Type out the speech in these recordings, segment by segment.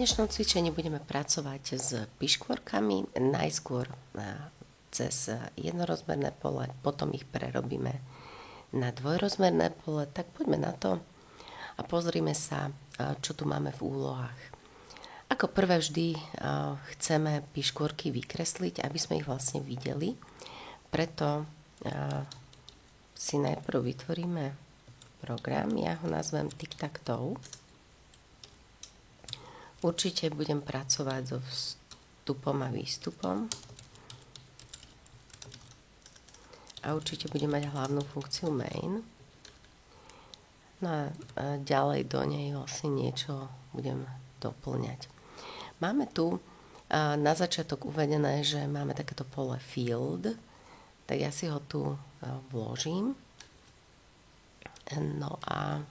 dnešnom cvičení budeme pracovať s piškvorkami, najskôr cez jednorozmerné pole, potom ich prerobíme na dvojrozmerné pole. Tak poďme na to a pozrime sa, čo tu máme v úlohách. Ako prvé vždy chceme piškvorky vykresliť, aby sme ich vlastne videli. Preto si najprv vytvoríme program, ja ho nazvem Tic-Tac-Toe. Určite budem pracovať so vstupom a výstupom a určite budem mať hlavnú funkciu main. No a ďalej do nej vlastne niečo budem doplňať. Máme tu na začiatok uvedené, že máme takéto pole field, tak ja si ho tu vložím. No a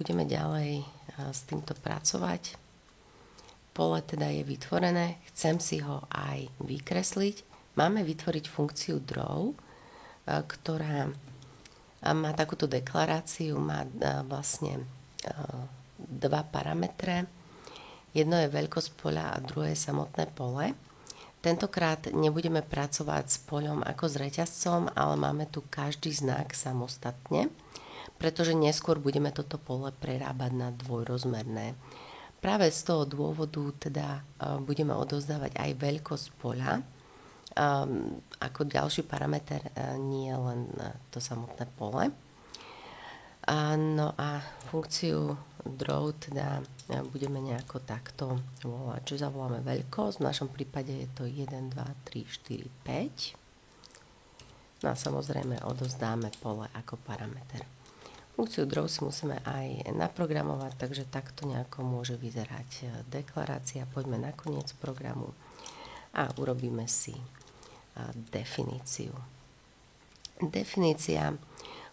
budeme ďalej s týmto pracovať. Pole teda je vytvorené, chcem si ho aj vykresliť. Máme vytvoriť funkciu draw, ktorá má takúto deklaráciu, má vlastne dva parametre. Jedno je veľkosť poľa a druhé je samotné pole. Tentokrát nebudeme pracovať s poľom ako s reťazcom, ale máme tu každý znak samostatne, pretože neskôr budeme toto pole prerábať na dvojrozmerné. Práve z toho dôvodu teda budeme odovzdávať aj veľkosť poľa ako ďalší parameter, nie len to samotné pole. No a funkciu draw teda budeme nejako takto volať, že zavoláme veľkosť, v našom prípade je to 1, 2, 3, 4, 5. No a samozrejme odovzdáme pole ako parameter. Funkciu draw si musíme aj naprogramovať, takže takto nejako môže vyzerať deklarácia. Poďme na koniec programu a urobíme si definíciu. Definícia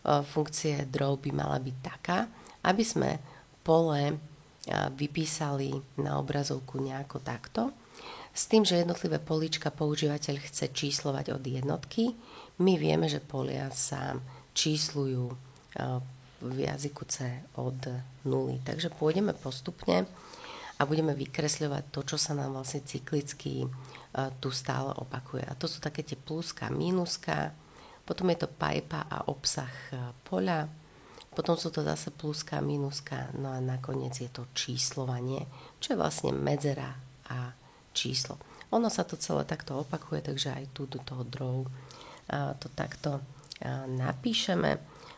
funkcie draw by mala byť taká, aby sme pole vypísali na obrazovku nejako takto, s tým, že jednotlivé políčka používateľ chce číslovať od jednotky. My vieme, že polia sa číslujú v jazyku C od 0. Takže pôjdeme postupne a budeme vykresľovať to, čo sa nám vlastne cyklicky tu stále opakuje. A to sú také tie pluska, mínuska, potom je to pipa a obsah poľa, potom sú to zase pluska, mínuska, no a nakoniec je to číslovanie, čo je vlastne medzera a číslo. Ono sa to celé takto opakuje, takže aj tu do toho draw to takto napíšeme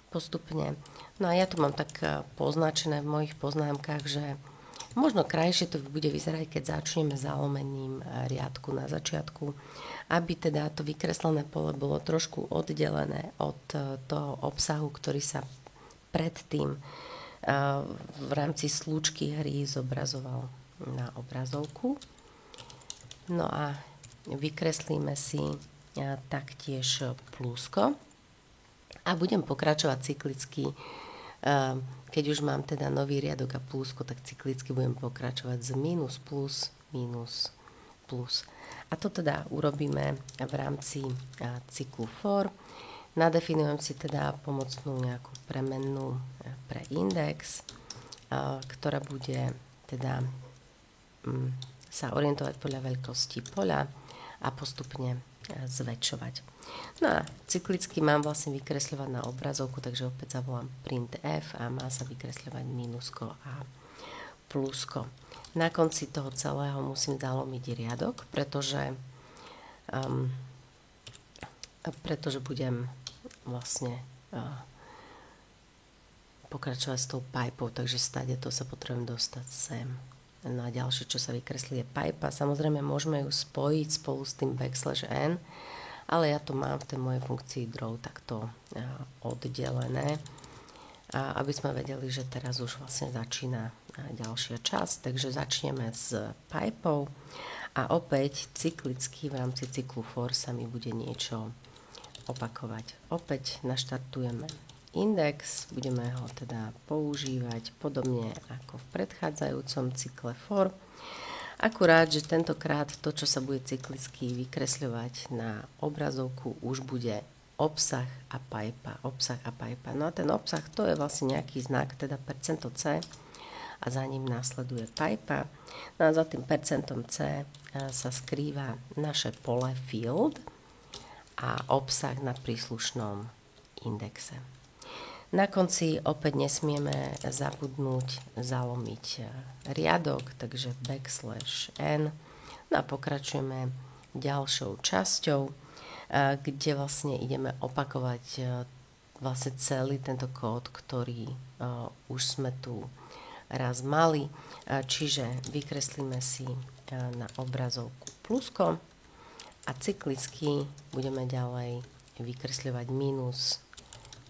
postupne. No a ja tu mám tak poznačené v mojich poznámkach, že možno krajšie to bude vyzerať, keď začneme zalomením riadku na začiatku, aby teda to vykreslené pole bolo trošku oddelené od toho obsahu, ktorý sa predtým v rámci slúčky hry zobrazoval na obrazovku. No a vykreslíme si taktiež plusko a budem pokračovať cyklicky. Keď už mám teda nový riadok a plusko, tak cyklicky budem pokračovať z minus, plus, minus, plus. A to teda urobíme v rámci cyklu for. Nadefinujem si teda pomocnú nejakú premennú pre index, ktorá bude teda sa orientovať podľa veľkosti poľa a postupne zväčšovať. No a cyklicky mám vlastne vykresľovať na obrazovku, takže opäť zavolám printf a má sa vykresľovať mínusko a plusko. Na konci toho celého musím zalomiť riadok, pretože budem vlastne pokračovať s tou pipou, takže stade to sa potrebujem dostať sem. No a ďalšie, čo sa vykreslí, je pipa. Samozrejme, môžeme ju spojiť spolu s tým \n, ale ja to mám v tej mojej funkcii draw takto oddelené, aby sme vedeli, že teraz už vlastne začína ďalšia časť. Takže začneme s pipou a opäť cyklicky v rámci cyklu for sa mi bude niečo opakovať. Opäť naštartujeme index, budeme ho teda používať podobne ako v predchádzajúcom cykle for. Akurát, že tentokrát to, čo sa bude cyklicky vykresľovať na obrazovku, už bude obsah a pipa, obsah a pipa. No a ten obsah, to je vlastne nejaký znak, teda percento %C, a za ním nasleduje pipa. No a za tým percentom C sa skrýva naše pole field a obsah na príslušnom indexe. Na konci opäť nesmieme zabudnúť zalomiť riadok, takže \n. No a pokračujeme ďalšou časťou, kde vlastne ideme opakovať vlastne celý tento kód, ktorý už sme tu raz mali. Čiže vykreslíme si na obrazovku plusko a cyklicky budeme ďalej vykresľovať mínus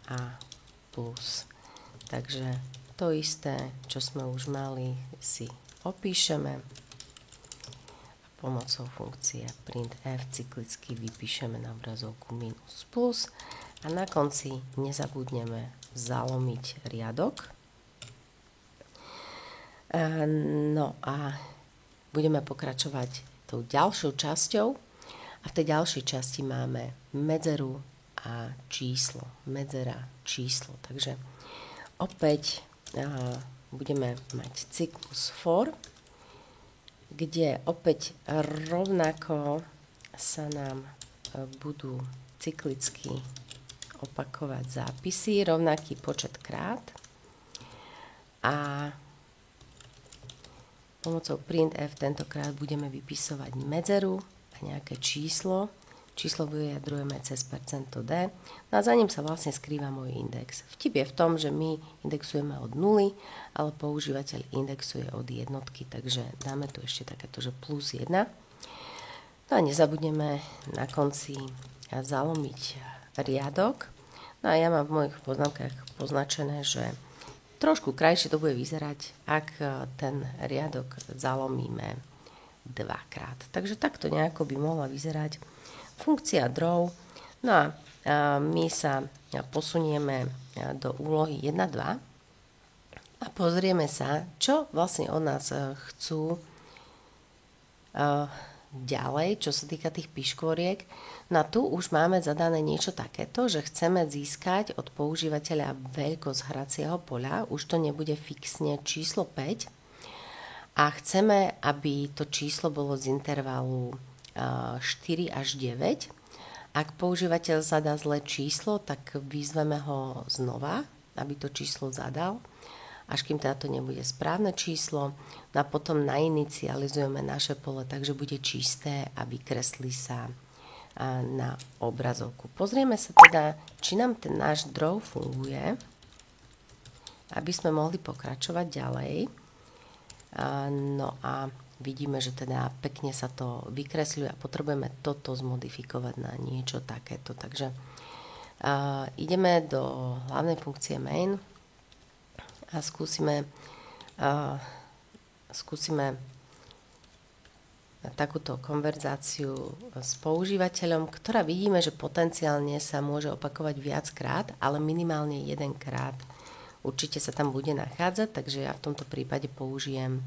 a plus. Takže to isté, čo sme už mali, si opíšeme a pomocou funkcie printf cyklicky vypíšeme na obrazovku minus plus a na konci nezabudneme zalomiť riadok. No a budeme pokračovať tou ďalšou časťou a v tej ďalšej časti máme medzeru a číslo. Medzera, číslo. Takže opäť budeme mať cyklus for, kde opäť rovnako sa nám budú cyklicky opakovať zápisy, rovnaký počet krát a pomocou printf tentokrát budeme vypisovať medzeru a nejaké číslo. Číslo vyjadrujeme cez percento D. No a za ním sa vlastne skrýva môj index. Vtip je v tom, že my indexujeme od 0, ale používateľ indexuje od jednotky, takže dáme tu ešte takéto, že plus 1. No a nezabudneme na konci zalomiť riadok. No a ja mám v mojich poznámkach poznačené, že trošku krajšie to bude vyzerať, ak ten riadok zalomíme dvakrát. Takže takto nejako by mohla vyzerať funkcia draw. No a my sa posunieme do úlohy 1.2 a pozrieme sa, čo vlastne od nás chcú ďalej, čo sa týka tých piškôriek. No a tu už máme zadané niečo takéto, že chceme získať od používateľa veľkosť hracieho poľa, už to nebude fixne číslo 5 a chceme, aby to číslo bolo z intervalu 4 až 9. Ak používateľ zadá zlé číslo, tak vyzveme ho znova, aby to číslo zadal, až kým teda to nebude správne číslo. A potom nainicializujeme naše pole, takže bude čisté a vykreslí sa na obrazovku. Pozrieme sa teda, či nám ten náš draw funguje, aby sme mohli pokračovať ďalej. No a vidíme, že teda pekne sa to vykresľuje a potrebujeme toto zmodifikovať na niečo takéto. Takže ideme do hlavnej funkcie main a skúsime takúto konverzáciu s používateľom, ktorá vidíme, že potenciálne sa môže opakovať viackrát, ale minimálne jedenkrát určite sa tam bude nachádzať, takže ja v tomto prípade použijem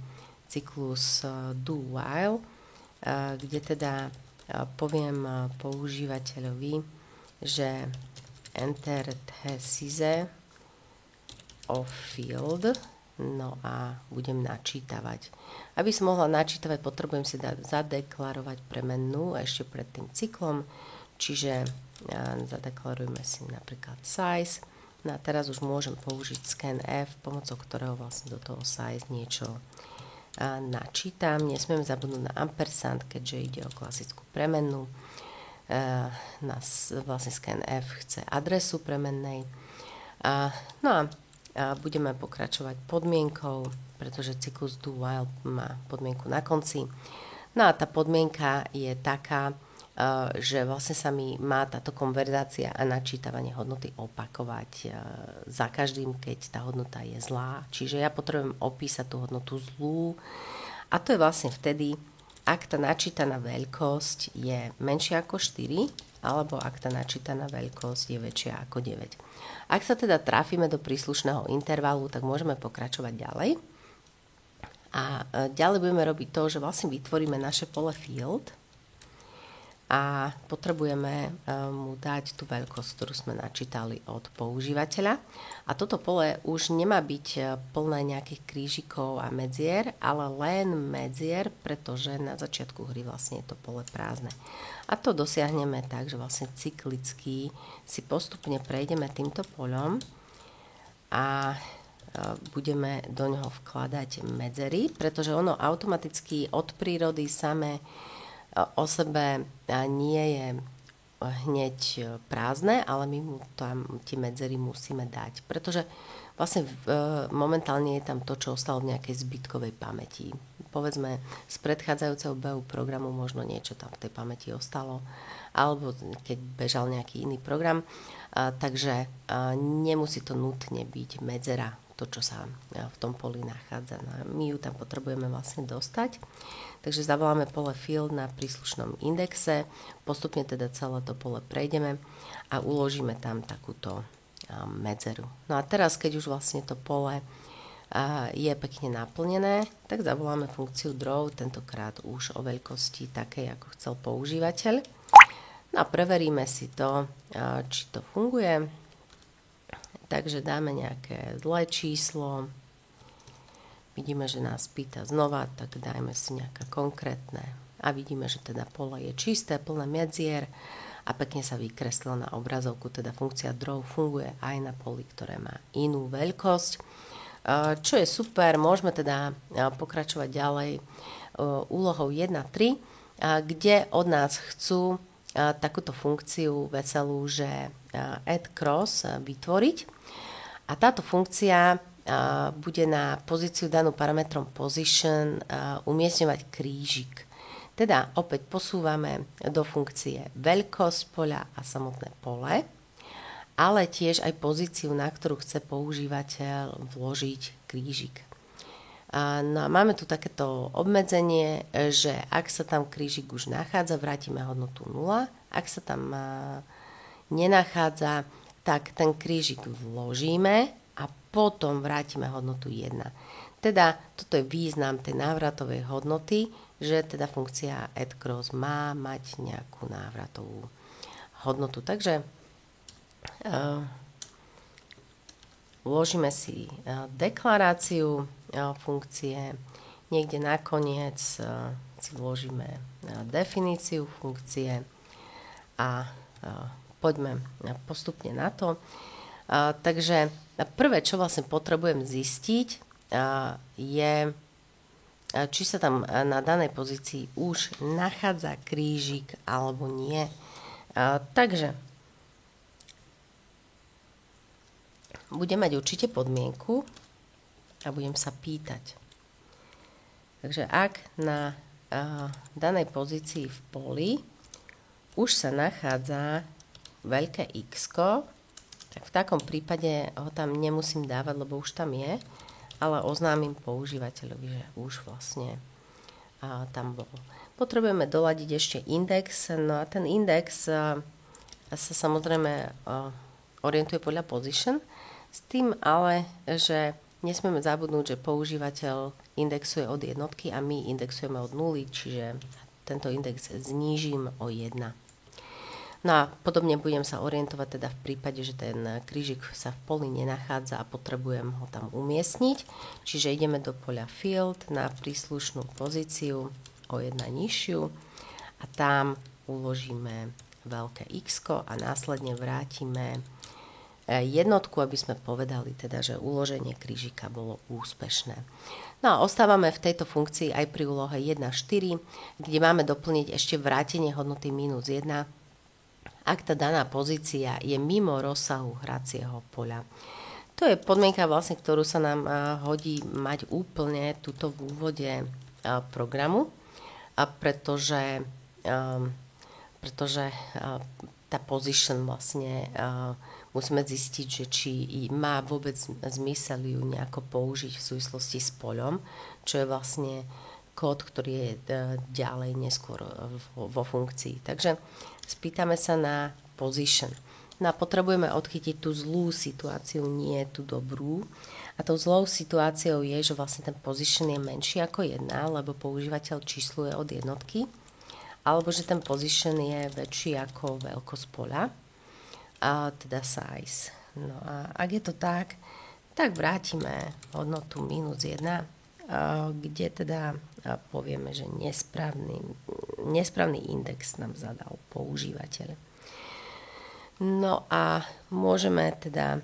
cyklus do while, kde teda poviem používateľovi, že enter the of field, no a budem načítavať. Aby som mohla načítavať, potrebujem si zadeklarovať premennú ešte pred tým cyklom, čiže zadeklarujeme si napríklad size. No a teraz už môžem použiť scanf, pomocou ktorého vlastne do toho size niečo načítam. Nesmieme zabudnúť na ampersand, keďže ide o klasickú premennú. Vlastne scanf chce adresu premennej. No a budeme pokračovať podmienkou, pretože cyklus do while má podmienku na konci. No a tá podmienka je taká, že vlastne sa mi má táto konverzácia a načítavanie hodnoty opakovať za každým, keď tá hodnota je zlá. Čiže ja potrebujem opísať tú hodnotu zlú a to je vlastne vtedy, ak tá načítaná veľkosť je menšia ako 4 alebo ak tá načítaná veľkosť je väčšia ako 9. Ak sa teda trafíme do príslušného intervalu, tak môžeme pokračovať ďalej. A ďalej budeme robiť to, že vlastne vytvoríme naše pole field a potrebujeme mu dať tú veľkosť, ktorú sme načítali od používateľa. A toto pole už nemá byť plné nejakých krížikov a medzier, ale len medzier, pretože na začiatku hry vlastne je to pole prázdne. A to dosiahneme tak, že vlastne cyklicky si postupne prejdeme týmto poľom a budeme do ňoho vkladať medzery, pretože ono automaticky od prírody samé o sebe nie je hneď prázdne, ale my mu tam tie medzery musíme dať, pretože vlastne momentálne je tam to, čo ostalo v nejakej zbytkovej pamäti. Povedzme, z predchádzajúceho BU programu možno niečo tam v tej pamäti ostalo, alebo keď bežal nejaký iný program, takže nemusí to nutne byť medzera, to, čo sa v tom poli nachádza. My ju tam potrebujeme vlastne dostať. Takže zavoláme pole field na príslušnom indexe, postupne teda celé to pole prejdeme a uložíme tam takúto medzeru. No a teraz, keď už vlastne to pole je pekne naplnené, tak zavoláme funkciu draw, tentokrát už o veľkosti takej, ako chcel používateľ. No a preveríme si to, či to funguje. Takže dáme nejaké zlé číslo. Vidíme, že nás pýta znova, tak dajme si nejaké konkrétne. A vidíme, že teda pole je čisté, plné medzier a pekne sa vykreslilo na obrazovku. Teda funkcia draw funguje aj na poli, ktoré má inú veľkosť. Čo je super, môžeme teda pokračovať ďalej úlohou 1.3, kde od nás chcú takúto funkciu veselú, že add cross vytvoriť. A táto funkcia bude na pozíciu danú parametrom position umiestňovať krížik. Teda opäť posúvame do funkcie veľkosť poľa a samotné pole, ale tiež aj pozíciu, na ktorú chce používateľ vložiť krížik. No a máme tu takéto obmedzenie, že ak sa tam krížik už nachádza, vrátime hodnotu 0. Ak sa tam nenachádza, tak ten krížik vložíme a potom vrátime hodnotu 1. Teda toto je význam tej návratovej hodnoty, že teda funkcia add cross má mať nejakú návratovú hodnotu. Takže vložíme si deklaráciu funkcie, niekde nakoniec si vložíme definíciu funkcie a poďme postupne na to. Takže prvé, čo vlastne potrebujem zistiť, je, či sa tam na danej pozícii už nachádza krížik alebo nie. Takže budem mať určite podmienku a budem sa pýtať. Takže ak na danej pozícii v poli už sa nachádza veľké x-ko, tak v takom prípade ho tam nemusím dávať, lebo už tam je, ale oznámim používateľovi, že už vlastne tam bol. Potrebujeme doladiť ešte index, no a ten index sa samozrejme orientuje podľa position, s tým ale, že nesmieme zabudnúť, že používateľ indexuje od jednotky a my indexujeme od nuly, čiže tento index znížim o 1. No a podobne budem sa orientovať teda v prípade, že ten krížik sa v poli nenachádza a potrebujem ho tam umiestniť. Čiže ideme do poľa field na príslušnú pozíciu o 1 nižšiu a tam uložíme veľké x-ko a následne vrátime jednotku, aby sme povedali teda, že uloženie krížika bolo úspešné. No a ostávame v tejto funkcii aj pri úlohe 1.4, kde máme doplniť ešte vrátenie hodnoty minus 1, ak tá daná pozícia je mimo rozsahu hracieho poľa. To je podmienka, vlastne, ktorú sa nám hodí mať úplne tuto v úvode programu, pretože tá position vlastne musíme zistiť, že či má vôbec zmysel ju nejako použiť v súvislosti s poľom, čo je vlastne kód, ktorý je ďalej neskôr vo funkcii. Takže spýtame sa na position. No a potrebujeme odchytiť tú zlú situáciu, nie tú dobrú. A tou zlou situáciou je, že vlastne ten position je menší ako 1, lebo používateľ čísluje od jednotky. alebo že ten position je väčší ako veľkosť poľa, teda size. No a ak je to tak vrátime hodnotu -1, kde teda povieme, že nesprávny index nám zadal používateľ. No a môžeme teda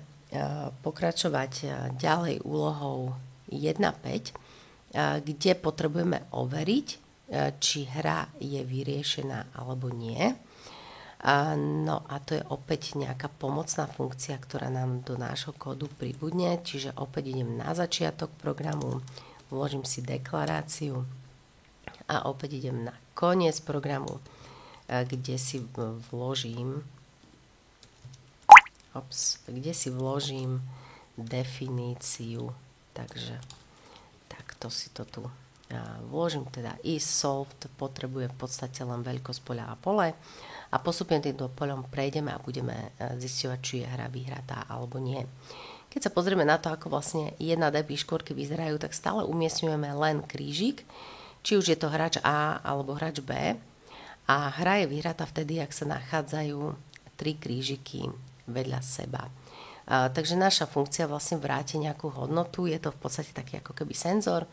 pokračovať ďalej úlohou 1.5, kde potrebujeme overiť, či hra je vyriešená alebo nie. No a to je opäť nejaká pomocná funkcia, ktorá nám do nášho kódu pribudne, čiže opäť idem na začiatok programu, vložím si deklaráciu a opäť idem na koniec programu, kde si vložím definíciu. Takže takto si to tu vložím, teda isSolved potrebuje v podstate len veľkosť poľa a pole a postupne týmto poľom prejdeme a budeme zisťovať, či je hra vyhratá alebo nie. Keď sa pozrieme na to, ako vlastne 1D škôrky vyzerajú, tak stále umiestňujeme len krížik, či už je to hráč A alebo hráč B, a hra je vyhratá vtedy, ak sa nachádzajú 3 krížiky vedľa seba. Takže naša funkcia vlastne vráti nejakú hodnotu, je to v podstate taký ako keby senzor,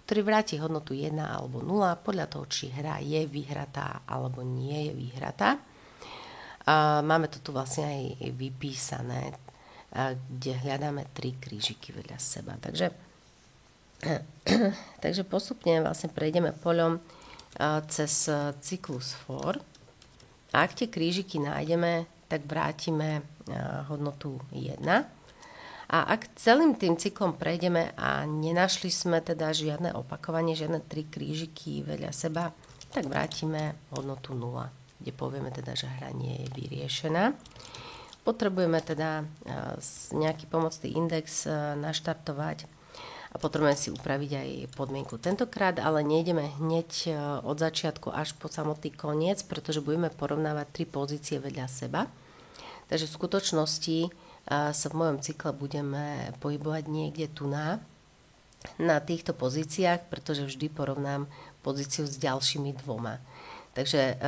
ktorý vráti hodnotu 1 alebo 0 podľa toho, či hra je vyhratá alebo nie je vyhratá. Máme to tu vlastne aj vypísané, kde hľadáme 3 krížiky vedľa seba. Takže postupne vlastne prejdeme poľom cez cyklus for. A ak tie krížiky nájdeme, tak vrátime hodnotu 1. A ak celým tým cyklom prejdeme a nenašli sme teda žiadne opakovanie, žiadne 3 krížiky vedľa seba, tak vrátime hodnotu 0, kde povieme teda, že hra nie je vyriešená. Potrebujeme teda nejaký pomocný index naštartovať a potrebujeme si upraviť aj podmienku. Tentokrát ale nejdeme hneď od začiatku až po samotný koniec, pretože budeme porovnávať 3 pozície vedľa seba. Takže v skutočnosti sa v mojom cykle budeme pohybovať niekde tu na týchto pozíciách, pretože vždy porovnám pozíciu s ďalšími 2. Takže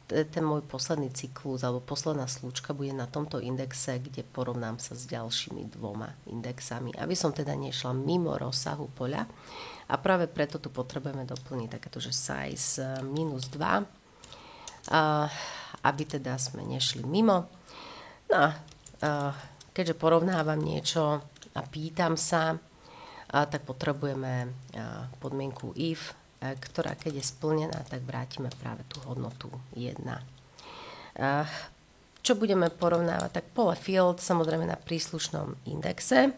ten môj posledný cyklus alebo posledná slúčka bude na tomto indexe, kde porovnám sa s ďalšími 2 indexami, aby som teda nešla mimo rozsahu poľa. A práve preto tu potrebujeme doplniť takéto, že size -2, aby teda sme nešli mimo. No, keďže porovnávam niečo a pýtam sa, tak potrebujeme podmienku if, ktorá keď je splnená, tak vrátime práve tú hodnotu 1. Čo budeme porovnávať? Tak pole field, samozrejme na príslušnom indexe,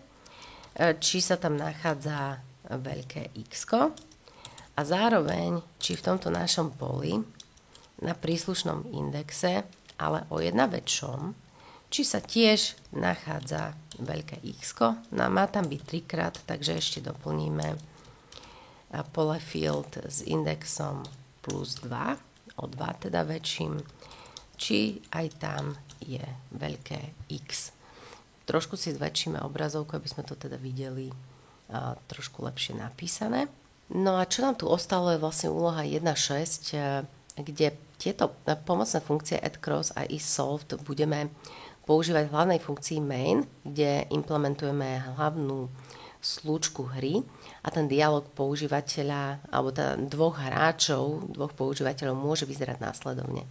či sa tam nachádza veľké x, a zároveň, či v tomto našom poli na príslušnom indexe, ale o 1 väčšom, či sa tiež nachádza veľké x. No má tam byť 3-krát, takže ešte doplníme pole field s indexom +2, o 2 teda väčším, či aj tam je veľké x. Trošku si zväčšíme obrazovku, aby sme to teda videli trošku lepšie napísané. No a čo nám tu ostalo je vlastne úloha 1.6, kde tieto pomocné funkcie add, cross a isSolved budeme používať v hlavnej funkcii main, kde implementujeme hlavnú slúčku hry a ten dialog používateľa alebo teda 2 hráčov, 2 používateľov môže vyzerať následovne.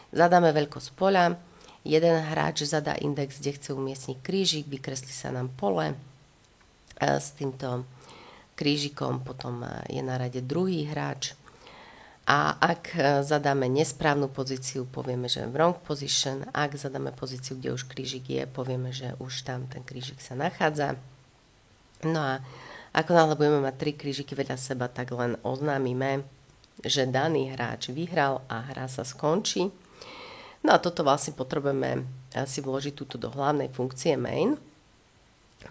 Zadáme veľkosť poľa, jeden hráč zadá index, kde chce umiestniť krížik, vykreslí sa nám pole s týmto krížikom, potom je na rade druhý hráč. A ak zadáme nesprávnu pozíciu, povieme, že wrong position. Ak zadáme pozíciu, kde už krížik je, povieme, že už tam ten krížik sa nachádza. No a ako náhle budeme mať 3 krížiky vedľa seba, tak len oznámime, že daný hráč vyhral a hra sa skončí. No a toto vlastne potrebujeme si vložiť túto do hlavnej funkcie main.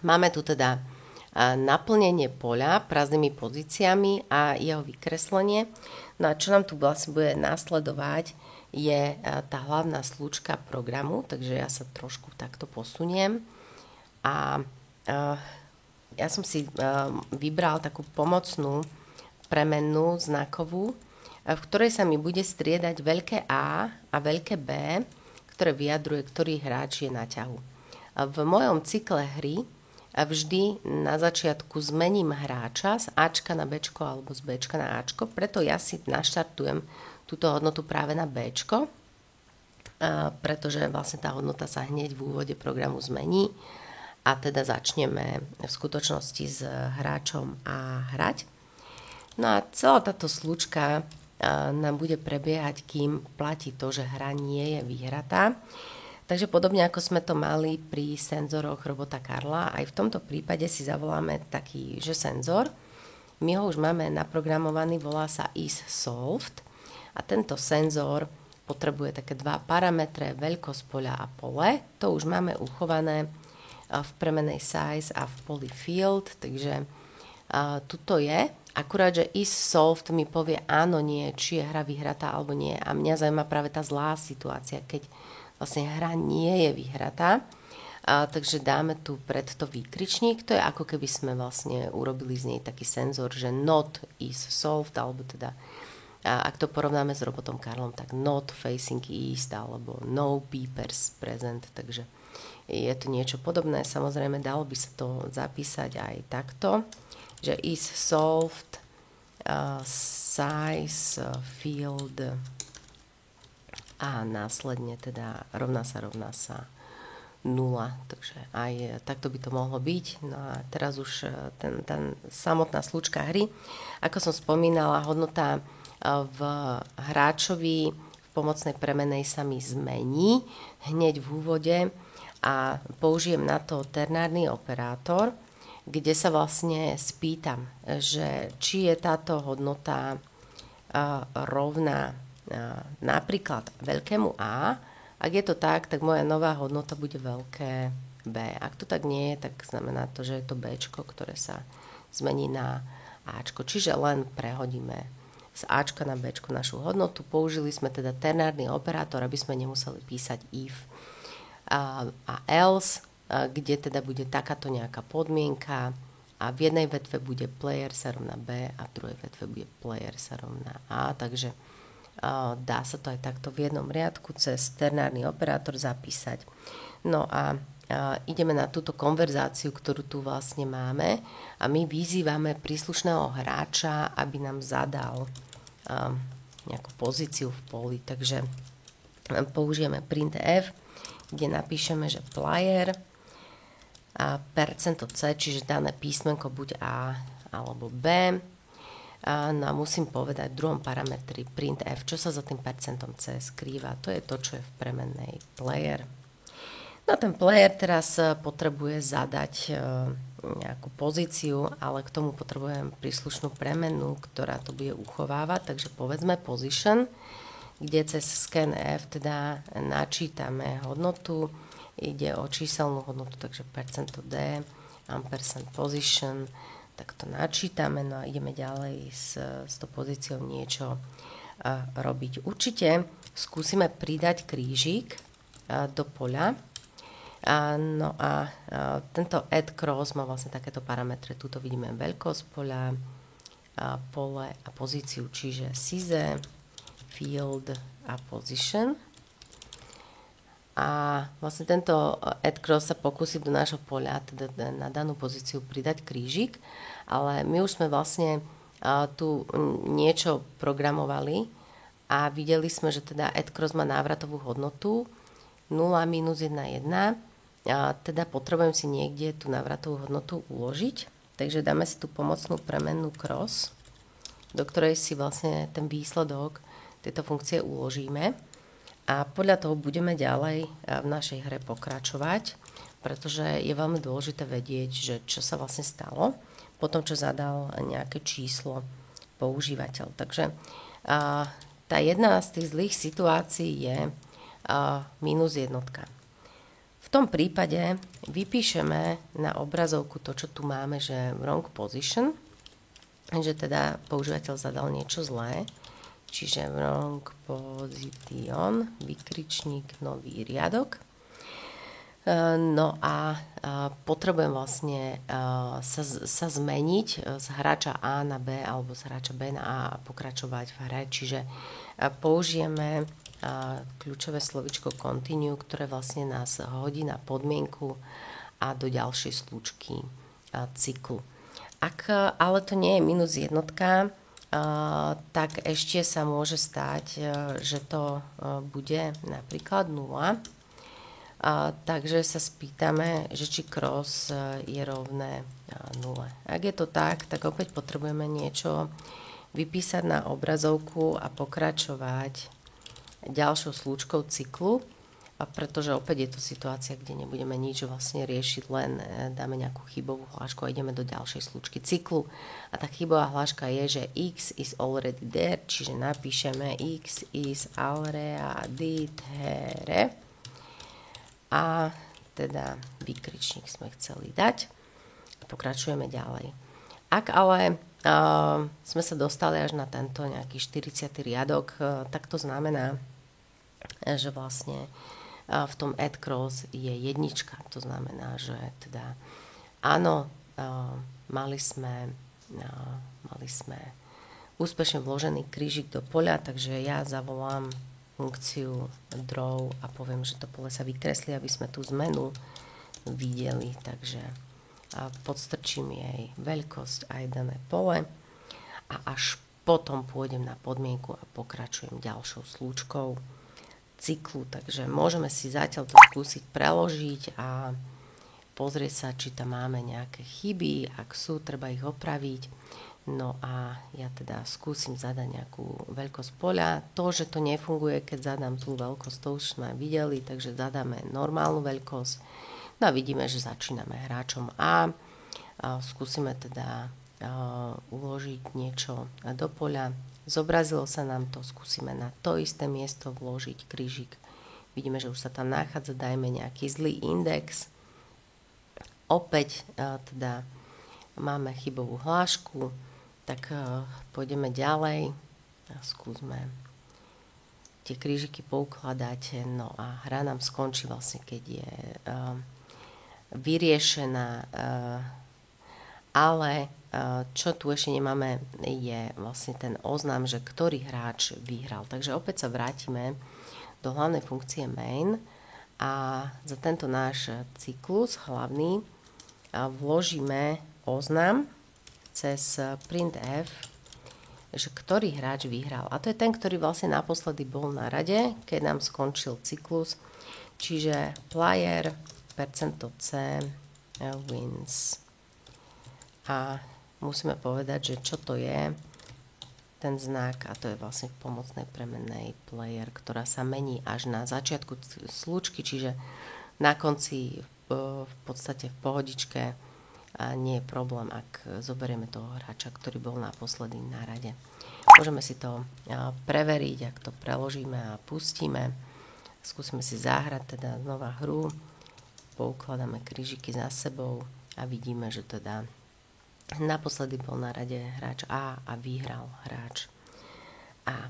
Máme tu teda naplnenie poľa prázdnymi pozíciami a jeho vykreslenie. No a čo nám tu vlastne bude následovať, je tá hlavná slúčka programu, takže ja sa trošku takto posuniem. A ja som si vybral takú pomocnú premennú znakovú, v ktorej sa mi bude striedať veľké A a veľké B, ktoré vyjadruje, ktorý hráč je na ťahu. V mojom cykle hry vždy na začiatku zmením hráča z Ačka na Bčko alebo z Bčka na Ačko, preto ja si naštartujem túto hodnotu práve na Bčko, pretože vlastne tá hodnota sa hneď v úvode programu zmení a teda začneme v skutočnosti s hráčom A hrať. No a celá táto slučka nám bude prebiehať, kým platí to, že hra nie je vyhratá. Takže podobne ako sme to mali pri senzoroch robota Karla, aj v tomto prípade si zavoláme taký, že senzor. My ho už máme naprogramovaný, volá sa isSolved a tento senzor potrebuje také dva parametre, veľkosť poľa a pole. To už máme uchované v premennej size a v poli field, takže tuto je. Akurát, že isSolved mi povie áno, nie, či je hra vyhratá alebo nie. A mňa zaujíma práve tá zlá situácia, keď vlastne hra nie je vyhratá. Takže dáme tu pred to výkričník. To je ako keby sme vlastne urobili z nej taký senzor, že not is solved, alebo teda ak to porovnáme s robotom Karlom, tak not facing east, alebo no beepers present. Takže je to niečo podobné. Samozrejme, dalo by sa to zapísať aj takto, že is solved size field a následne teda rovná sa 0. Takže aj takto by to mohlo byť. No a teraz už ten samotná slučka hry. Ako som spomínala, hodnota v hráčovi v pomocnej premenej sa mi zmení hneď v úvode a použijem na to ternárny operátor, kde sa vlastne spýtam, že či je táto hodnota rovná napríklad veľkému A. Ak je to tak moja nová hodnota bude veľké B. Ak to tak nie je, tak znamená to, že je to Bčko, ktoré sa zmení na Ačko. Čiže len prehodíme z Ačka na Bčko našu hodnotu. Použili sme teda ternárny operátor, aby sme nemuseli písať if a else, kde teda bude takáto nejaká podmienka a v jednej vetve bude player sa rovná B a v druhej vetve bude player sa rovná A. Takže dá sa to aj takto v jednom riadku cez ternárny operátor zapísať. No a ideme na túto konverzáciu, ktorú tu vlastne máme a my vyzývame príslušného hráča, aby nám zadal nejakú pozíciu v poli. Takže použijeme printf, kde napíšeme, že player a percento C, čiže dané písmenko buď A alebo B. No a musím povedať v druhom parametri printf, čo sa za tým percentom C skrýva. To je to, čo je v premennej player. No ten player teraz potrebuje zadať nejakú pozíciu, ale k tomu potrebujem príslušnú premenu, ktorá to bude uchovávať. Takže povedzme position, kde cez scanf teda načítame hodnotu. Ide o číselnú hodnotu, takže percento D, ampersand position, tak to načítame, no a ideme ďalej s tou pozíciou niečo robiť. Určite skúsime pridať krížik do poľa. No a tento add cross má vlastne takéto parametre. Tuto vidíme veľkosť poľa, pole a pozíciu, čiže size, field a position. A vlastne tento add cross sa pokúsi do nášho poľa, teda na danú pozíciu pridať krížik, ale my už sme vlastne tu niečo programovali a videli sme, že teda add cross má návratovú hodnotu 0, minus 1, 1. A teda potrebujem si niekde tú návratovú hodnotu uložiť, takže dáme si tú pomocnú premennú cross, do ktorej si vlastne ten výsledok tejto funkcie uložíme. A podľa toho budeme ďalej v našej hre pokračovať, pretože je veľmi dôležité vedieť, že čo sa vlastne stalo po tom, čo zadal nejaké číslo používateľ. Takže tá jedna z tých zlých situácií je minus jednotka. V tom prípade vypíšeme na obrazovku to, čo tu máme, že wrong position, že teda používateľ zadal niečo zlé, čiže wrong position, vykričník, nový riadok. No a potrebujem vlastne sa zmeniť z hráča A na B alebo z hráča B na A a pokračovať v hre. Čiže použijeme kľúčové slovičko continue, ktoré vlastne nás hodí na podmienku a do ďalšej slučky cyklu. Ak ale to nie je minus jednotka, tak ešte sa môže stať, že to bude napríklad 0. Takže sa spýtame, že či cross je rovné 0. Ak je to tak opäť potrebujeme niečo vypísať na obrazovku a pokračovať ďalšou slúčkou cyklu, pretože opäť je to situácia, kde nebudeme nič vlastne riešiť, len dáme nejakú chybovú hlášku a ideme do ďalšej slúčky cyklu. A tá chybová hláška je, že x is already there, čiže napíšeme x is already there a teda výkričník sme chceli dať. Pokračujeme ďalej. Ak ale sme sa dostali až na tento nejaký 40. riadok, tak to znamená, že vlastne v tom add cross je jednička. To znamená, že teda áno, mali sme úspešne vložený krížik do poľa, takže ja zavolám funkciu draw a poviem, že to pole sa vykreslí, aby sme tú zmenu videli. Takže podstrčím jej veľkosť aj dané pole a až potom pôjdem na podmienku a pokračujem ďalšou slúčkou cyklu. Takže môžeme si zatiaľ to skúsiť preložiť a pozrieť sa, či tam máme nejaké chyby. Ak sú, treba ich opraviť. No a ja teda skúsim zadať nejakú veľkosť poľa. To, že to nefunguje, keď zadám tú veľkosť, to už sme videli, takže zadáme normálnu veľkosť. No a vidíme, že začíname hráčom A. Skúsime teda uložiť niečo do poľa. Zobrazilo sa nám to, skúsime na to isté miesto vložiť krížik. Vidíme, že už sa tam nachádza, dajme nejaký zlý index. Opäť teda máme chybovú hlášku, tak pôjdeme ďalej a skúsme tie krížiky poukladať. No a hra nám skončí vlastne, keď je vyriešená, ale čo tu ešte nemáme, je vlastne ten oznam, že ktorý hráč vyhral. Takže opäť sa vrátime do hlavnej funkcie main a za tento náš cyklus hlavný vložíme oznam cez printf, že ktorý hráč vyhral. A to je ten, ktorý vlastne naposledy bol na rade, keď nám skončil cyklus. Čiže player %c wins. A musíme povedať, že čo to je ten znak, a to je vlastne v pomocnej premennej player, ktorá sa mení až na začiatku slúčky, čiže na konci v podstate v pohodičke a nie je problém, ak zoberieme toho hráča, ktorý bol naposledy na rade. Môžeme si to preveriť, ak to preložíme a pustíme. Skúsime si zahrať teda znova hru, poukladáme krížiky za sebou a vidíme, že teda naposledy bol na rade hráč A a vyhral hráč A.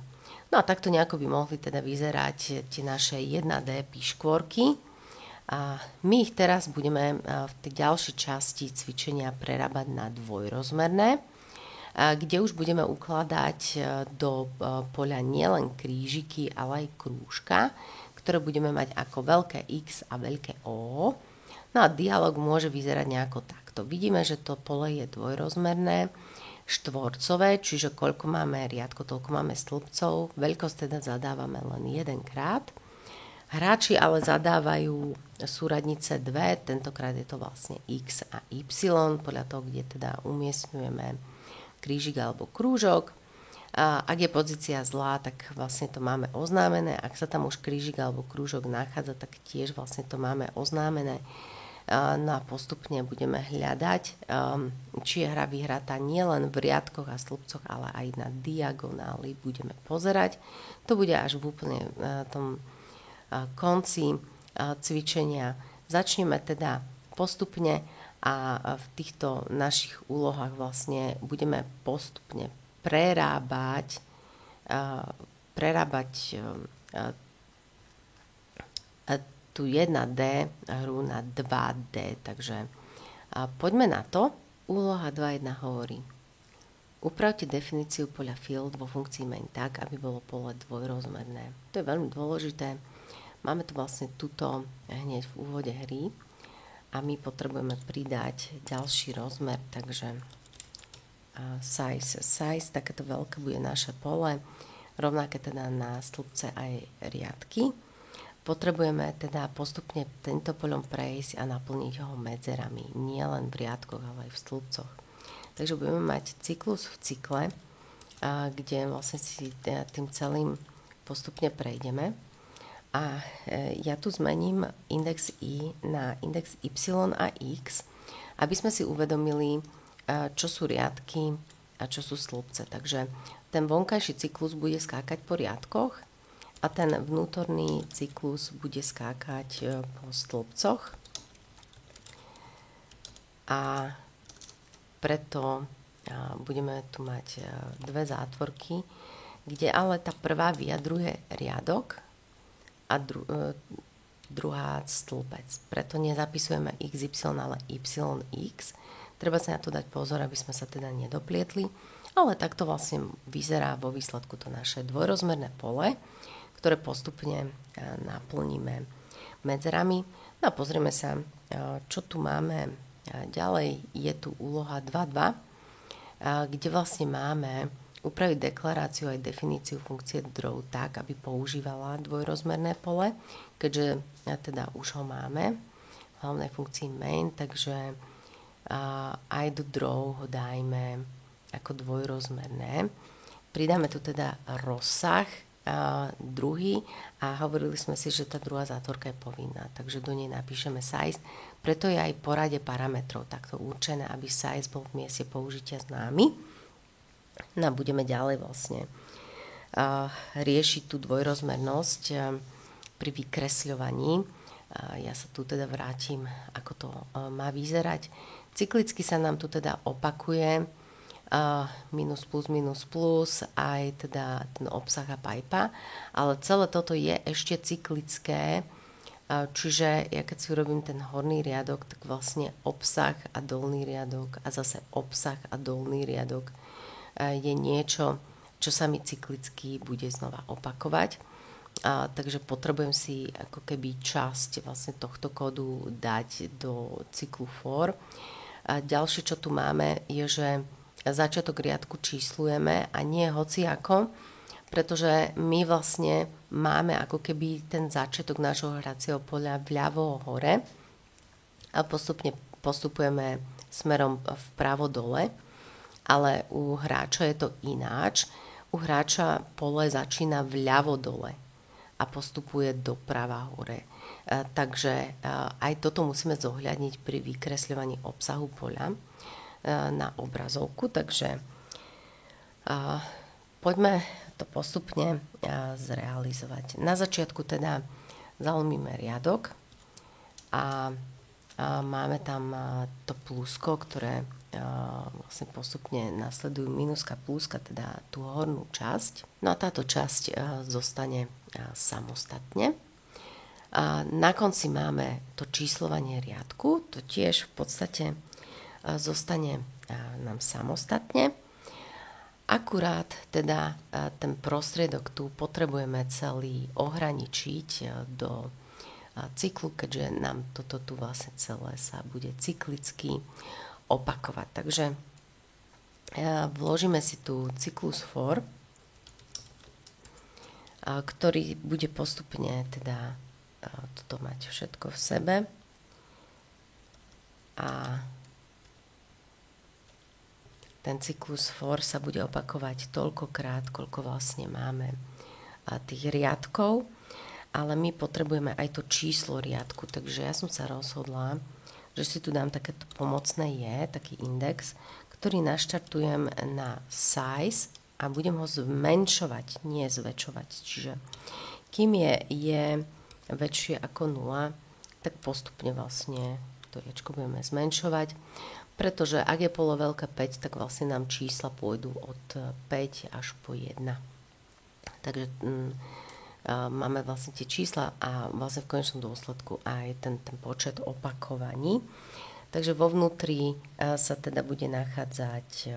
No a takto nejako by mohli teda vyzerať tie naše 1D píškvorky. A my ich teraz budeme v tej ďalšej časti cvičenia prerábať na dvojrozmerné, kde už budeme ukladať do poľa nielen krížiky, ale aj krúžka, ktoré budeme mať ako veľké X a veľké O. No a dialog môže vyzerať nejako takto. Vidíme, že to pole je dvojrozmerné, štvorcové, čiže koľko máme riadko, toľko máme stĺpcov. Veľkosť teda zadávame len jedenkrát. Hráči ale zadávajú súradnice dve, tentokrát je to vlastne X a Y, podľa toho, kde teda umiestňujeme krížik alebo krúžok. A ak je pozícia zlá, tak vlastne to máme oznámené. Ak sa tam už krížik alebo krúžok nachádza, tak tiež vlastne to máme oznámené. No a postupne budeme hľadať, či je hra vyhratá nielen v riadkoch a stĺpcoch, ale aj na diagonáli budeme pozerať. To bude až v úplne tom konci cvičenia. Začneme teda postupne a v týchto našich úlohách vlastne budeme postupne prerábať tú 1D hru na 2D. Takže poďme na to. Úloha 2.1 hovorí: upravte definíciu poľa field vo funkcii main tak, aby bolo pole dvojrozmerné. To je veľmi dôležité. Máme tu vlastne tuto hneď v úvode hry a my potrebujeme pridať ďalší rozmer, takže size, takéto veľké bude naše pole, rovnaké teda na stĺpce aj riadky. Potrebujeme teda postupne tento poľom prejsť a naplniť ho medzerami, nie len v riadkoch, ale aj v stĺpcoch. Takže budeme mať cyklus v cykle, kde vlastne si tým celým postupne prejdeme. A ja tu zmením index i na index y a x, aby sme si uvedomili, čo sú riadky a čo sú stĺpce. Takže ten vonkajší cyklus bude skákať po riadkoch a ten vnútorný cyklus bude skákať po stĺpcoch. A preto budeme tu mať dve zátvorky, kde ale tá prvá vyjadruje riadok a druhá stĺpec. Preto nezapisujeme XY, ale YX. Treba sa na to dať pozor, aby sme sa teda nedoplietli, ale takto vlastne vyzerá vo výsledku to naše dvojrozmerné pole, ktoré postupne naplníme medzerami. No a pozrieme sa, čo tu máme ďalej. Je tu úloha 2.2, kde vlastne máme upraviť deklaráciu aj definíciu funkcie draw tak, aby používala dvojrozmerné pole, keďže teda už ho máme v hlavnej funkcii main, takže aj do draw ho dajme ako dvojrozmerné. Pridáme tu teda rozsah druhý a hovorili sme si, že tá druhá zátvorka je povinná, takže do nej napíšeme size. Preto je aj poradie parametrov takto určené, aby size bol v mieste použitia známy. No a budeme ďalej vlastne riešiť tú dvojrozmernosť pri vykresľovaní. Ja sa tu teda vrátim, ako to má vyzerať. Cyklicky sa nám tu teda opakuje minus plus, aj teda ten obsah a pipa, ale celé toto je ešte cyklické, čiže ja keď si urobím ten horný riadok, tak vlastne obsah a dolný riadok a zase obsah a dolný riadok je niečo, čo sa mi cyklicky bude znova opakovať. Takže potrebujem si ako keby časť vlastne tohto kódu dať do cyklu for. Ďalšie, čo tu máme, je, že začiatok riadku číslujeme a nie hociako, pretože my vlastne máme ako keby ten začiatok nášho hracieho poľa vľavo hore a postupujeme smerom vpravo dole, ale u hráča je to ináč. U hráča pole začína vľavo dole a postupuje doprava hore. Takže aj toto musíme zohľadniť pri vykresľovaní obsahu poľa na obrazovku, takže poďme to postupne zrealizovať. Na začiatku teda zalomíme riadok a máme tam to plusko, ktoré vlastne postupne nasledujú minuska pluska, teda tú hornú časť. No a táto časť zostane samostatne. Na konci máme to číslovanie riadku, to tiež v podstate zostane nám samostatne. Akurát teda ten prostriedok tu potrebujeme celý ohraničiť do cyklu, keďže nám toto tu vlastne celé sa bude cyklicky opakovať. Takže vložíme si tu cyklus for, ktorý bude postupne teda toto mať všetko v sebe. A ten cyklus for sa bude opakovať toľkokrát, koľko vlastne máme tých riadkov, ale my potrebujeme aj to číslo riadku, takže ja som sa rozhodla, že si tu dám takéto pomocné taký index, ktorý naštartujem na size a budem ho zmenšovať, nie zväčšovať. Čiže kým je väčšie ako 0, tak postupne vlastne to ječko budeme zmenšovať, pretože ak je pole veľké 5, tak vlastne nám čísla pôjdu od 5 až po 1. Takže máme vlastne tie čísla a vlastne v konečnom dôsledku aj ten počet opakovaní. Takže vo vnútri sa teda bude nachádzať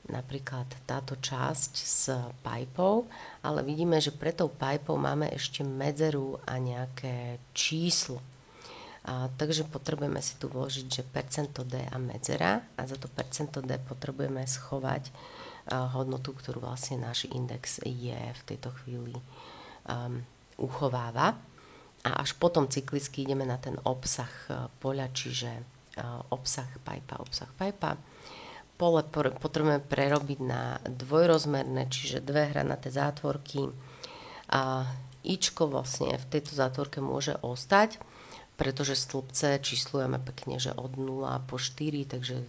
napríklad táto časť s pipou, ale vidíme, že pre tou pipou máme ešte medzeru a nejaké číslo. Takže potrebujeme si tu vložiť, že percento D a medzera a za to percento D potrebujeme schovať hodnotu, ktorú vlastne náš index je v tejto chvíli uchováva. A až potom cyklicky ideme na ten obsah poľa, čiže obsah pipa. Pole potrebujeme prerobiť na dvojrozmerné, čiže dve hranaté zátvorky. A ičko vlastne v tejto zátvorke môže ostať, pretože stĺpce číslujeme pekne, že od 0 po 4, takže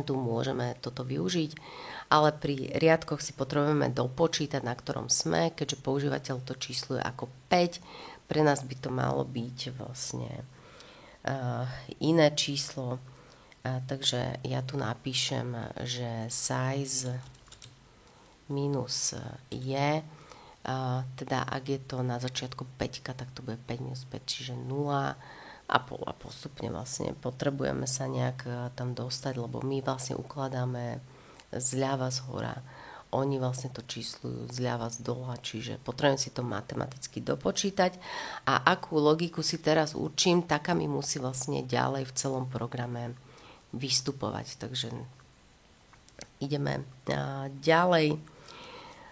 tu môžeme toto využiť. Ale pri riadkoch si potrebujeme dopočítať, na ktorom sme, keďže používateľ to čísluje ako 5. Pre nás by to malo byť vlastne iné číslo. Takže ja tu napíšem, že size minus je, teda ak je to na začiatku 5, tak to bude 5 minus 5, čiže 0 a postupne vlastne potrebujeme sa nejak tam dostať, lebo my vlastne ukladáme zľava z hora. Oni vlastne to číslujú zľava z dola, čiže potrebujem si to matematicky dopočítať a akú logiku si teraz učím, taká mi musí vlastne ďalej v celom programe vystupovať. Takže ideme ďalej.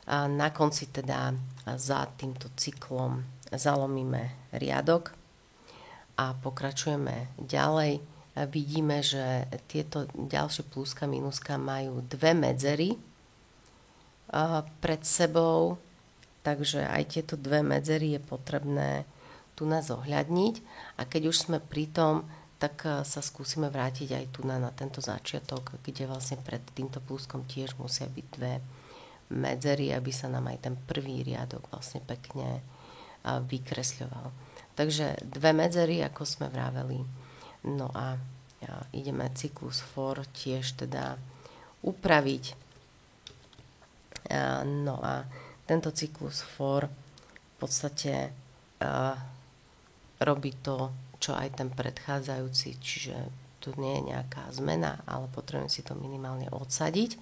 Na konci teda za týmto cyklom zalomíme riadok a pokračujeme ďalej. Vidíme, že tieto ďalšie pluska, minuska majú dve medzery pred sebou, takže aj tieto dve medzery je potrebné tu nás zohľadniť. A keď už sme pri tom, tak sa skúsime vrátiť aj tu na tento začiatok, kde vlastne pred týmto pluskom tiež musia byť dve medzery, aby sa nám aj ten prvý riadok vlastne pekne vykresľoval. Takže dve medzery, ako sme vraveli. No a ideme cyklus for tiež teda upraviť. No a tento cyklus for v podstate robí to, čo aj ten predchádzajúci, čiže tu nie je nejaká zmena, ale potrebujem si to minimálne odsadiť,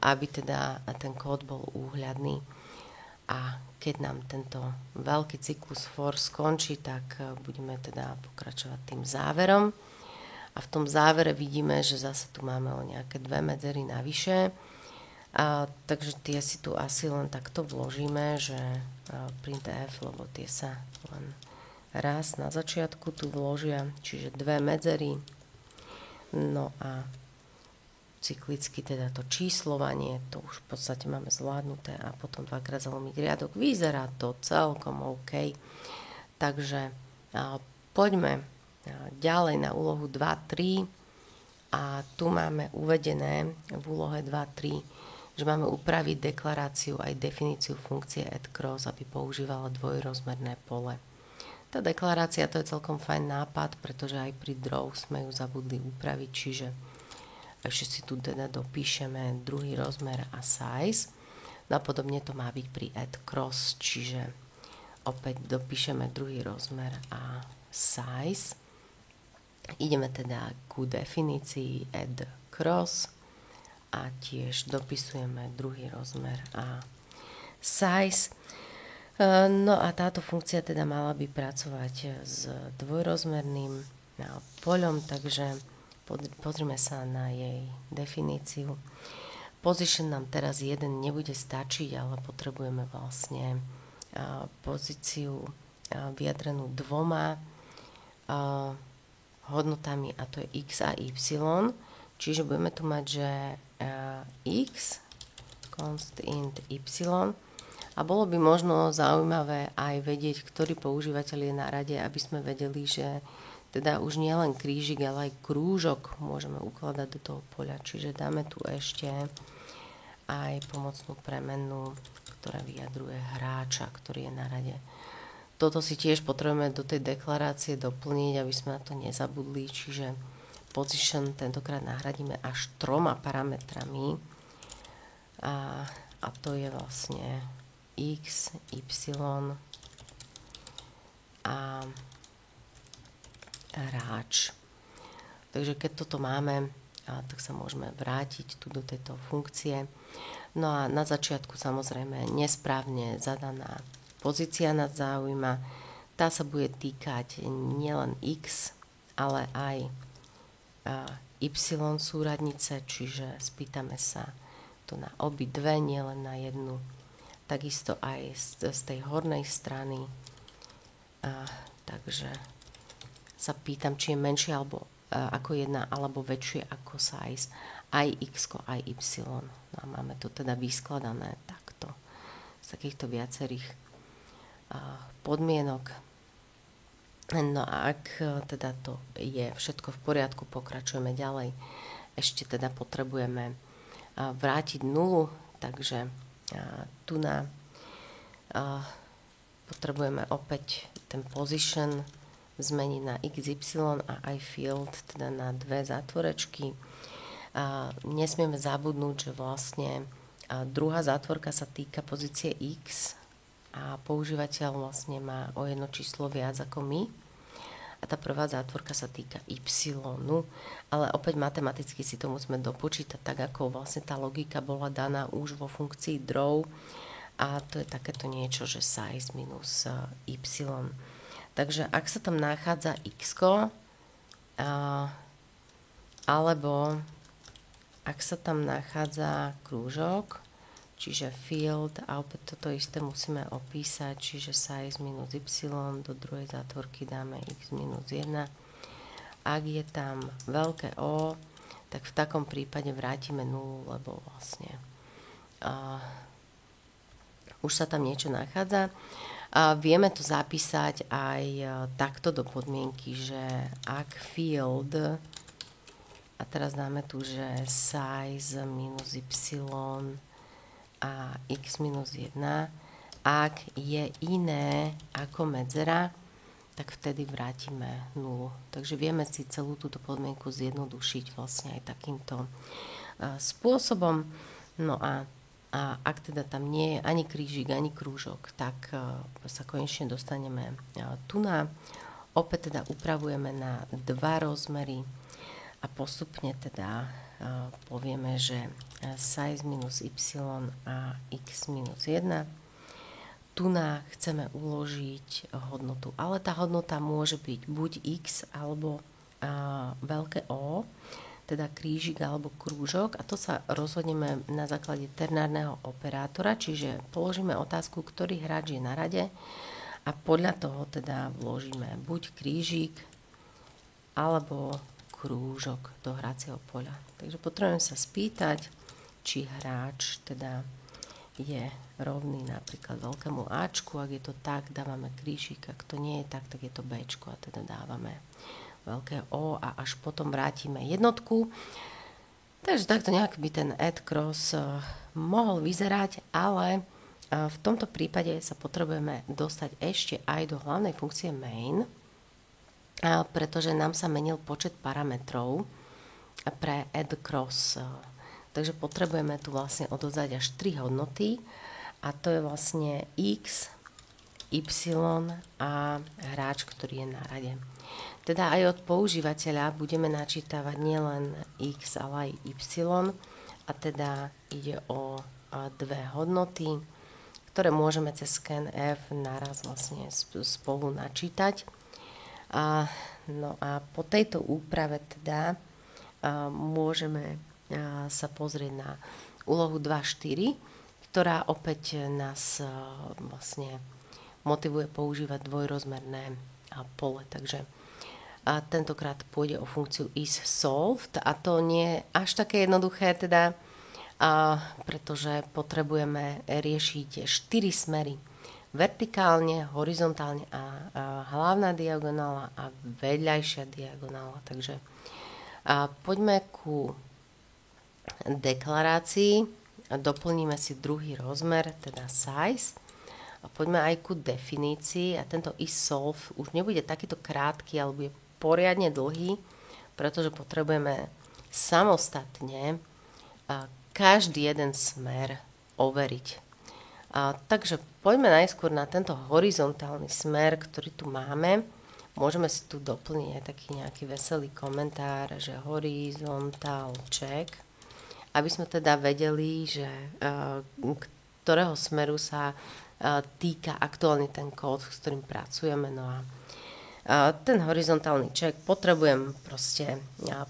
aby teda ten kód bol úhľadný. A keď nám tento veľký cyklus for skončí, tak budeme teda pokračovať tým záverom. A v tom závere vidíme, že zase tu máme o nejaké dve medzery navyše. Takže tie si tu asi len takto vložíme, že printf, lebo tie sa len raz na začiatku tu vložia, čiže dve medzery. No a cyklicky teda to číslovanie, to už v podstate máme zvládnuté a potom dvakrát zalomiť riadok. Vyzerá to celkom OK. Takže poďme ďalej na úlohu 2.3 a tu máme uvedené v úlohe 2.3, že máme upraviť deklaráciu aj definíciu funkcie add_cross, aby používala dvojrozmerné pole. Tá deklarácia, to je celkom fajn nápad, pretože aj pri draw sme ju zabudli upraviť, čiže ešte si tu teda dopíšeme druhý rozmer a size. No a podobne to má byť pri add_cross, čiže opäť dopíšeme druhý rozmer a size. Ideme teda ku definícii add_cross a tiež dopisujeme druhý rozmer a size. No a táto funkcia teda mala by pracovať s dvojrozmerným poľom, takže pozrime sa na jej definíciu. Position nám teraz jeden nebude stačiť, ale potrebujeme vlastne pozíciu vyjadrenú dvoma hodnotami, a to je x a y. Čiže budeme tu mať, že x const int y. A bolo by možno zaujímavé aj vedieť, ktorý používateľ je na rade, aby sme vedeli, že teda už nie len krížik, ale aj krúžok môžeme ukladať do toho poľa. Čiže dáme tu ešte aj pomocnú premenu, ktorá vyjadruje hráča, ktorý je na rade. Toto si tiež potrebujeme do tej deklarácie doplniť, aby sme na to nezabudli. Čiže position tentokrát nahradíme až 3 parametrami. A to je vlastne x, y a hráč. Takže keď toto máme, tak sa môžeme vrátiť tu do tejto funkcie. No a na začiatku samozrejme nesprávne zadaná pozícia nás zaujíma. Tá sa bude týkať nielen x, ale aj y súradnice, čiže spýtame sa tu na obidve, nielen na jednu. Takisto aj z tej hornej strany. Takže sa pýtam, či je menšie alebo ako 1 alebo väčšie ako size aj x, aj y. No a máme to teda vyskladané takto z takýchto viacerých podmienok. No a ak teda to je všetko v poriadku, pokračujeme ďalej. Ešte teda potrebujeme vrátiť nulu, takže tu potrebujeme opäť ten position zmeniť na XY a aj field, teda na dve zátvorečky. Nesmieme zabudnúť, že vlastne druhá zátvorka sa týka pozície X a používateľ vlastne má o jedno číslo viac ako my. A tá prvá zátvorka sa týka Y, ale opäť matematicky si to musíme dopočítať, tak ako vlastne tá logika bola daná už vo funkcii draw. A to je takéto niečo, že size minus Y. Takže ak sa tam nachádza x, alebo ak sa tam nachádza krúžok, čiže field, a opäť toto isté musíme opísať, čiže size minus y, do druhej zátvorky dáme x minus 1. Ak je tam veľké O, tak v takom prípade vrátime 0, lebo vlastne už sa tam niečo nachádza. Vieme to zapísať aj takto do podmienky, že ak field, a teraz dáme tu, že size minus y a x minus 1, ak je iné ako medzera, tak vtedy vrátime 0. Takže vieme si celú túto podmienku zjednodušiť vlastne aj takýmto spôsobom. No a ak teda tam nie je ani krížik, ani krúžok, tak sa konečne dostaneme tu na. Opäť teda upravujeme na 2 rozmery a postupne teda povieme, že size minus y a x minus 1. Tu na chceme uložiť hodnotu, ale tá hodnota môže byť buď x alebo veľké O, teda krížik alebo krúžok, a to sa rozhodneme na základe ternárneho operátora, čiže položíme otázku, ktorý hráč je na rade a podľa toho teda vložíme buď krížik alebo krúžok do hracieho poľa. Takže potrebujeme sa spýtať, či hráč teda je rovný napríklad veľkému Ačku. Ak je to tak, dávame krížik, ak to nie je tak, tak je to Bčko a teda dávame veľké O a až potom vrátime jednotku. Takže takto nejak by ten add cross mohol vyzerať, ale v tomto prípade sa potrebujeme dostať ešte aj do hlavnej funkcie main, pretože nám sa menil počet parametrov pre add cross. Takže potrebujeme tu vlastne odovzdať až 3 hodnoty a to je vlastne x, y a hráč, ktorý je na rade. Teda aj od používateľa budeme načítavať nielen x, ale aj y, a teda ide o 2 hodnoty, ktoré môžeme cez scanf naraz vlastne spolu načítať. No a po tejto úprave teda môžeme sa pozrieť na úlohu 2.4, ktorá opäť nás vlastne motivuje používať dvojrozmerné pole. Takže tentokrát pôjde o funkciu isSolved a to nie je až také jednoduché, teda, pretože potrebujeme riešiť 4 smery. Vertikálne, horizontálne a hlavná diagonála a vedľajšia diagonála. Takže poďme ku deklarácii, doplníme si druhý rozmer, teda size, a poďme aj ku definícii a tento isSolve už nebude takýto krátky, ale bude poriadne dlhý, pretože potrebujeme samostatne každý jeden smer overiť. Takže poďme najskôr na tento horizontálny smer, ktorý tu máme. Môžeme si tu doplniť aj taký nejaký veselý komentár, že horizontál check, aby sme teda vedeli, že ktorého smeru sa týka aktuálne ten kód, s ktorým pracujeme. No a ten horizontálny check potrebujem proste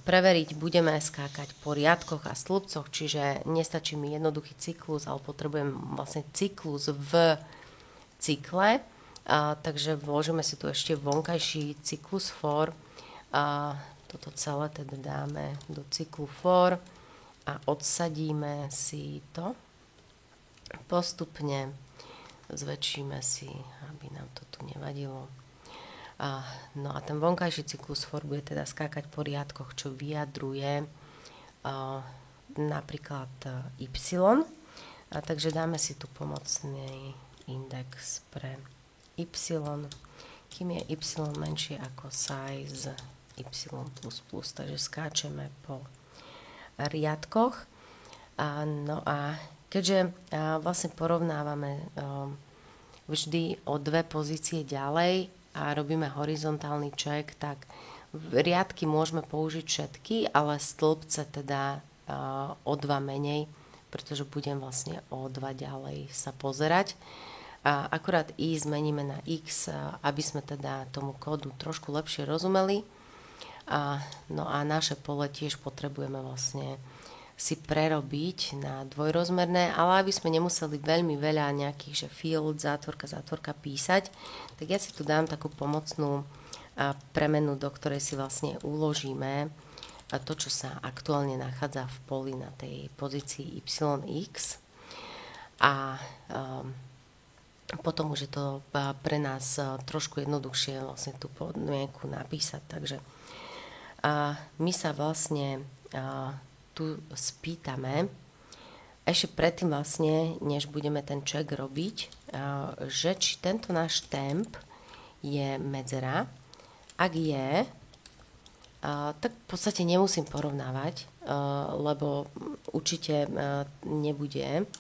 preveriť, budeme skákať po riadkoch a stĺpcoch, čiže nestačí mi jednoduchý cyklus, ale potrebujem vlastne cyklus v cykle, takže vložíme si tu ešte vonkajší cyklus for, toto celé teda dáme do cyklu for a odsadíme si to, postupne zväčšíme si, aby nám to tu nevadilo. No a ten vonkajší cyklus for bude teda skákať po riadkoch, čo vyjadruje napríklad y. Takže dáme si tu pomocný index pre y, kým je y menšie ako size y++. Takže skáčeme po riadkoch. No a keďže vlastne porovnávame vždy o dve pozície ďalej, a robíme horizontálny check, tak riadky môžeme použiť všetky, ale stĺpce teda o 2 menej, pretože budem vlastne o 2 ďalej sa pozerať. Akurát i zmeníme na x, aby sme teda tomu kódu trošku lepšie rozumeli. No a naše pole tiež potrebujeme vlastne si prerobiť na dvojrozmerné, ale aby sme nemuseli veľmi veľa nejakých, že field, zátvorka písať, tak ja si tu dám takú pomocnú premenu, do ktorej si vlastne uložíme to, čo sa aktuálne nachádza v poli na tej pozícii yx. A potom už je to pre nás trošku jednoduchšie vlastne tú podmienku napísať. Takže my sa vlastne tu spýtame, ešte predtým vlastne, než budeme ten check robiť, že či tento náš temp je medzera. Ak je, tak v podstate nemusím porovnávať, lebo určite nebude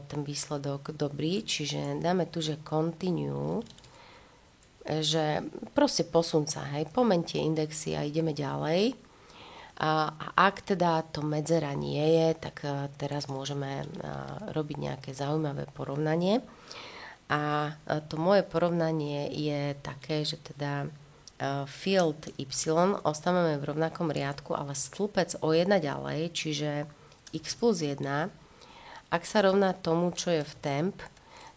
ten výsledok dobrý, čiže dáme tu, že continue, že proste posun sa, hej, pomeň tie indexy a ideme ďalej. A ak teda to medzera nie je, tak teraz môžeme robiť nejaké zaujímavé porovnanie. A to moje porovnanie je také, že teda field y ostávame v rovnakom riadku, ale stĺpec o 1 ďalej, čiže x plus 1, ak sa rovná tomu, čo je v temp,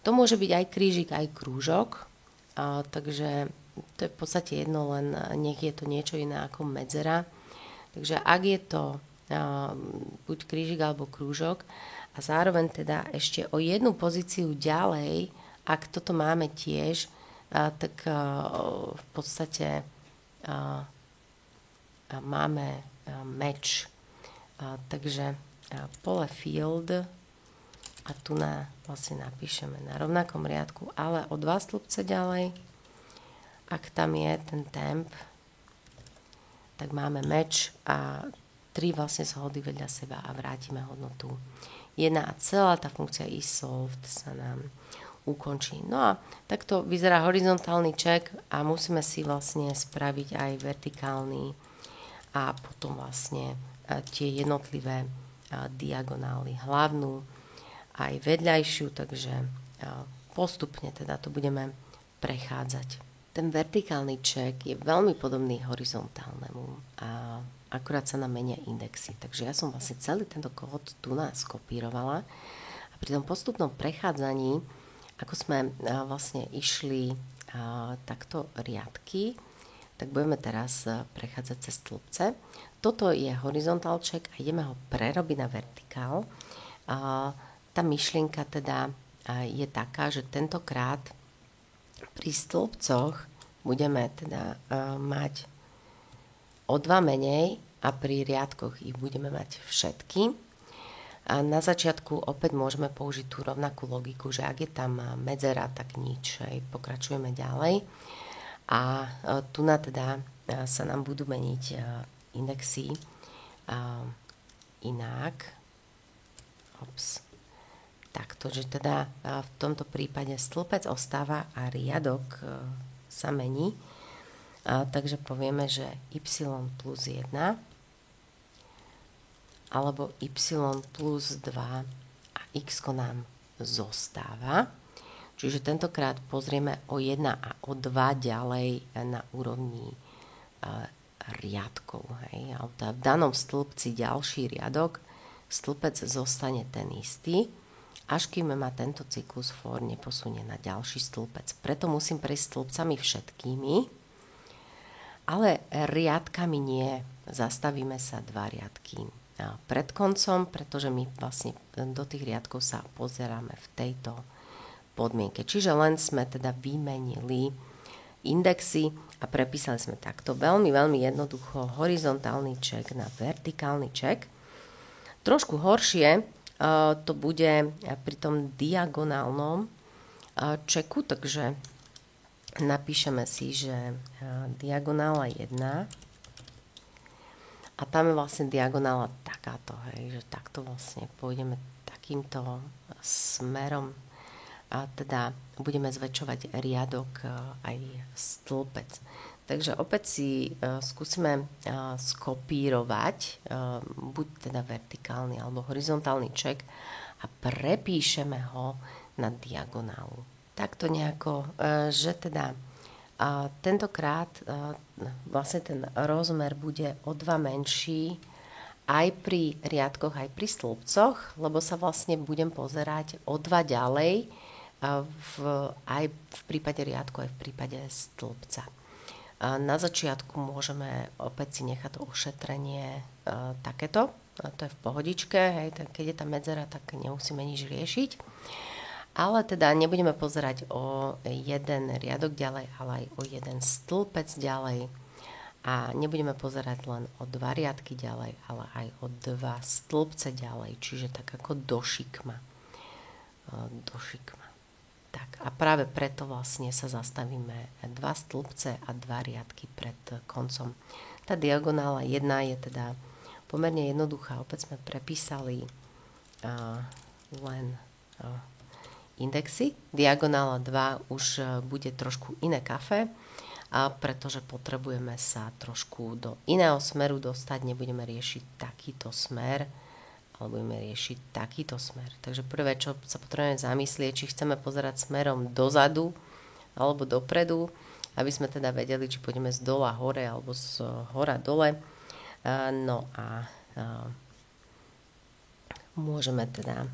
to môže byť aj krížik, aj krúžok, takže to je v podstate jedno, len nech je to niečo iné ako medzera. Takže ak je to buď krížik alebo krúžok a zároveň teda ešte o jednu pozíciu ďalej, ak toto máme tiež, tak v podstate máme match. Takže pole field a tu vlastne napíšeme na rovnakom riadku, ale o 2 stĺpce ďalej, ak tam je ten temp, tak máme match a 3 vlastne zhody vedľa seba a vrátime hodnotu 1 a celá tá funkcia isSolved sa nám ukončí. No a takto vyzerá horizontálny check a musíme si vlastne spraviť aj vertikálny a potom vlastne tie jednotlivé diagonály, hlavnú aj vedľajšiu, takže postupne teda to budeme prechádzať. Ten vertikálny check je veľmi podobný horizontálnemu a akurát sa nám menia indexy. Takže ja som vlastne celý tento kód tu skopírovala a pri tom postupnom prechádzaní, ako sme vlastne išli takto riadky, tak budeme teraz prechádzať cez stĺpce. Toto je horizontál check a ideme ho prerobiť na vertikál. Tá myšlienka teda je taká, že tentokrát pri stĺpcoch budeme teda mať o 2 menej a pri riadkoch ich budeme mať všetky. A na začiatku opäť môžeme použiť tú rovnakú logiku, že ak je tam medzera, tak nič, pokračujeme ďalej. A tu teda sa nám budú meniť indexy inak. takto, že teda v tomto prípade stĺpec ostáva a riadok sa mení. Takže povieme, že y plus 1 alebo y plus 2 a x nám zostáva. Čiže tentokrát pozrieme o 1 a o 2 ďalej na úrovni riadkov. Hej. V danom stĺpci ďalší riadok, stĺpec zostane ten istý, až kým ma tento cyklus for neposunie na ďalší stĺpec. Preto musím prejsť stĺpcami všetkými, ale riadkami nie. Zastavíme sa 2 riadky pred koncom, pretože my vlastne do tých riadkov sa pozeráme v tejto podmienke. Čiže len sme teda vymenili indexy a prepísali sme takto veľmi, veľmi jednoducho horizontálny ček na vertikálny ček. Trošku horšie to bude pri tom diagonálnom čeku, takže napíšeme si, že diagonála 1 a tam je vlastne diagonála takáto, hej, že takto vlastne pôjdeme takýmto smerom a teda budeme zväčšovať riadok aj stĺpec. Takže opäť si skúsime skopírovať buď teda vertikálny alebo horizontálny ček a prepíšeme ho na diagonálu. Takto nejako, že teda tentokrát vlastne ten rozmer bude o 2 menší aj pri riadkoch, aj pri stĺpcoch, lebo sa vlastne budem pozerať o 2 ďalej aj v prípade riadku, aj v prípade stĺpca. Na začiatku môžeme opäť si nechať to ošetrenie takéto, to je v pohodičke, hej, keď je tá medzera, tak nemusíme nič riešiť. Ale teda nebudeme pozerať o jeden riadok ďalej, ale aj o jeden stĺpec ďalej. A nebudeme pozerať len o 2 riadky ďalej, ale aj o 2 stĺpce ďalej, čiže tak ako do šikma. Tak, a práve preto vlastne sa zastavíme 2 stĺpce a 2 riadky pred koncom. Tá diagonála 1 je teda pomerne jednoduchá. Opäť sme prepísali len indexy. Diagonála 2 už bude trošku iné kafe, pretože potrebujeme sa trošku do iného smeru dostať. Nebudeme riešiť takýto smer, ale budeme riešiť takýto smer. Takže prvé, čo sa potrebujeme zamyslieť, či chceme pozerať smerom dozadu alebo dopredu, aby sme teda vedeli, či pôjdeme z dola hore alebo z hora dole. No a môžeme teda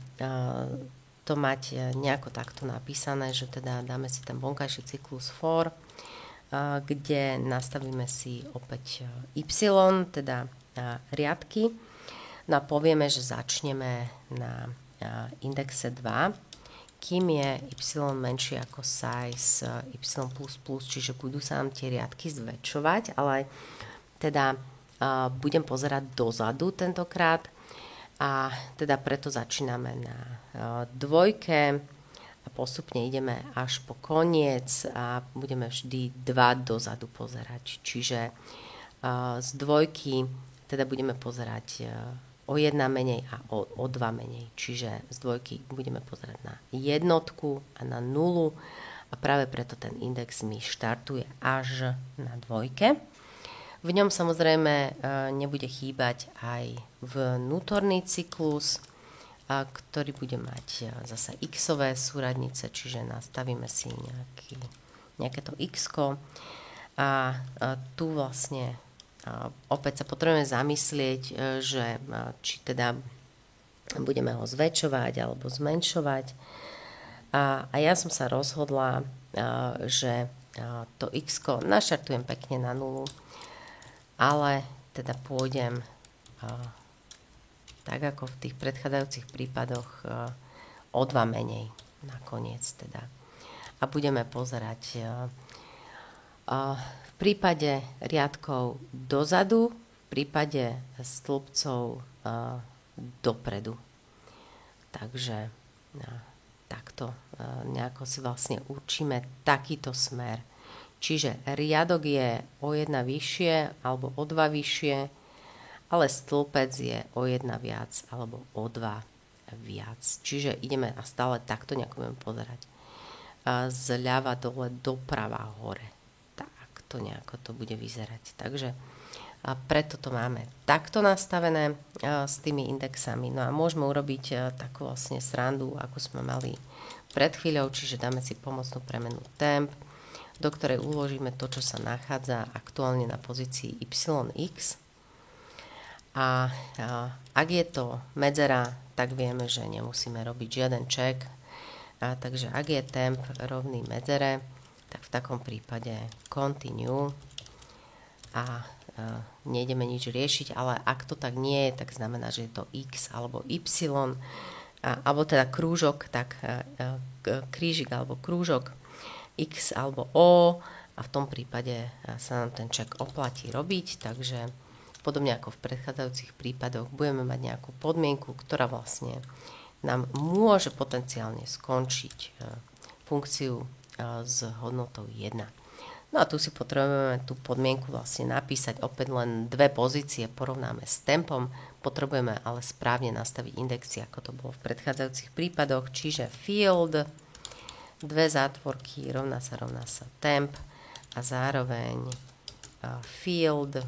to mať nejako takto napísané, že teda dáme si ten vonkajší cyklus for, kde nastavíme si opäť y, teda riadky. No a povieme, že začneme na indexe 2, kým je y menšie ako size y++, čiže budú sa nám tie riadky zväčšovať, ale teda budem pozerať dozadu tentokrát a teda preto začíname na 2 a postupne ideme až po koniec a budeme vždy 2 dozadu pozerať. Čiže z 2 teda budeme pozerať o 1 menej a o 2 menej. Čiže z 2 budeme pozerať na jednotku a na 0 a práve preto ten index mi štartuje až na 2. V ňom samozrejme nebude chýbať aj vnútorný cyklus, ktorý bude mať zase x-ové súradnice, čiže nastavíme si nejaké to x-ko a tu vlastne opäť sa potrebujeme zamyslieť, že či teda budeme ho zväčšovať alebo zmenšovať. A ja som sa rozhodla, že to x-ko naštartujem pekne na 0, ale teda pôjdem tak ako v tých predchádzajúcich prípadoch o 2 menej nakoniec teda. A budeme pozerať v prípade riadkov dozadu, v prípade stĺpcov dopredu. Takže takto nejako si vlastne určíme takýto smer. Čiže riadok je o 1 vyššie alebo o 2 vyššie, ale stĺpec je o 1 viac alebo o 2 viac. Čiže ideme a stále takto nejako budeme pozerať. Zľava dole, doprava hore. Tak to nejako to bude vyzerať. Takže preto to máme takto nastavené s tými indexami. No a môžeme urobiť takú vlastne srandu, ako sme mali pred chvíľou, čiže dáme si pomocnú premenu temp, do ktorej uložíme to, čo sa nachádza aktuálne na pozícii YX. A ak je to medzera, tak vieme, že nemusíme robiť žiaden check. Takže ak je temp rovný medzere, tak v takom prípade continue a nejdeme nič riešiť, ale ak to tak nie je, tak znamená, že je to X alebo Y, alebo teda krúžok, tak krížik alebo krúžok, X alebo O, a v tom prípade sa nám ten check oplatí robiť, takže podobne ako v predchádzajúcich prípadoch budeme mať nejakú podmienku, ktorá vlastne nám môže potenciálne skončiť funkciu s hodnotou 1. No a tu si potrebujeme tú podmienku vlastne napísať, opäť len dve pozície porovnáme s tempom, potrebujeme ale správne nastaviť indexy, ako to bolo v predchádzajúcich prípadoch, čiže field, dve zátvorky, rovná sa temp a zároveň field,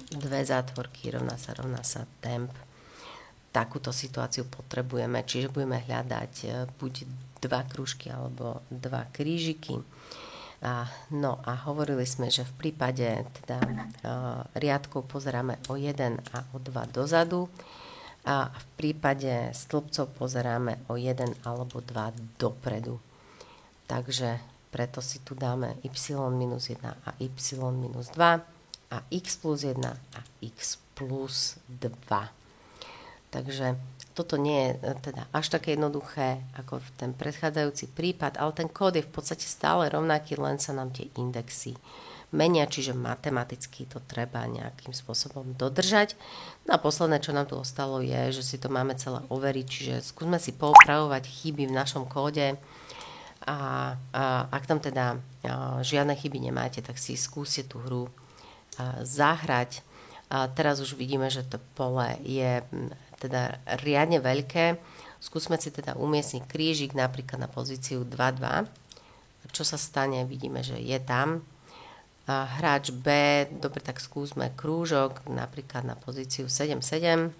dve zátvorky, rovná sa temp. Takúto situáciu potrebujeme, čiže budeme hľadať buď dva krúžky alebo dva krížiky. No a hovorili sme, že v prípade teda riadkov pozeráme o 1 a o 2 dozadu a v prípade stĺpcov pozeráme o 1 alebo 2 dopredu. Takže preto si tu dáme y-1 a y-2 a x plus 1 a x plus 2. Takže toto nie je teda až také jednoduché ako v ten predchádzajúci prípad, ale ten kód je v podstate stále rovnaký, len sa nám tie indexy menia, čiže matematicky to treba nejakým spôsobom dodržať. No a posledné, čo nám tu ostalo, je, že si to máme celé overiť, čiže skúsme si poopravovať chyby v našom kóde a ak tam teda žiadne chyby nemáte, tak si skúste tú hru zahrať. A teraz už vidíme, že to pole je teda riadne veľké. Skúsme si teda umiestniť krížik napríklad na pozíciu 2-2. Čo sa stane? Vidíme, že je tam. Hráč B, dobre, tak skúsme krúžok napríklad na pozíciu 7-7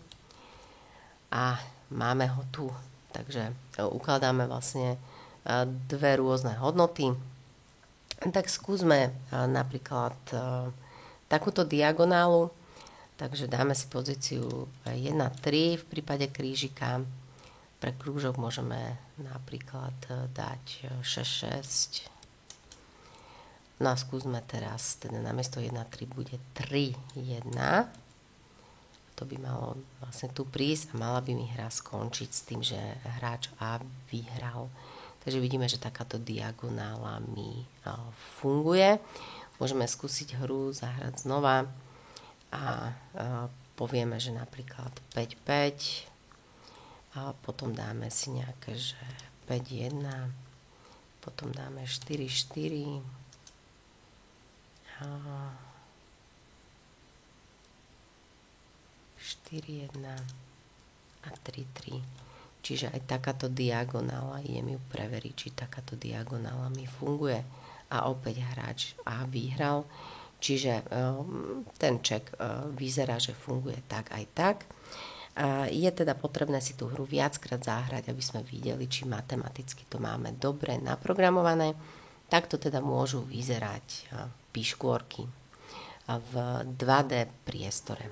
a máme ho tu. Takže ukladáme vlastne dve rôzne hodnoty. Tak skúsme napríklad takúto diagonálu. Takže dáme si pozíciu 1-3 v prípade krížika. Pre krúžok môžeme napríklad dať 6-6. No a skúsme teraz, teda namiesto 1-3 bude 3-1. To by malo vlastne tu prísť a mala by mi hra skončiť s tým, že hráč A vyhral. Takže vidíme, že takáto diagonála mi funguje. Môžeme skúsiť hru zahrať znova. A povieme, že napríklad 5-5 a potom dáme si nejaké, že 5-1, potom dáme 4-4 a 4-1 a 3-3. Čiže aj takáto diagonála, idem ju preveriť, či takáto diagonála mi funguje. A opäť hráč A vyhral. Čiže ten check vyzerá, že funguje tak aj tak. Je teda potrebné si tú hru viackrát zahrať, aby sme videli, či matematicky to máme dobre naprogramované. Takto teda môžu vyzerať piškôrky v 2D priestore.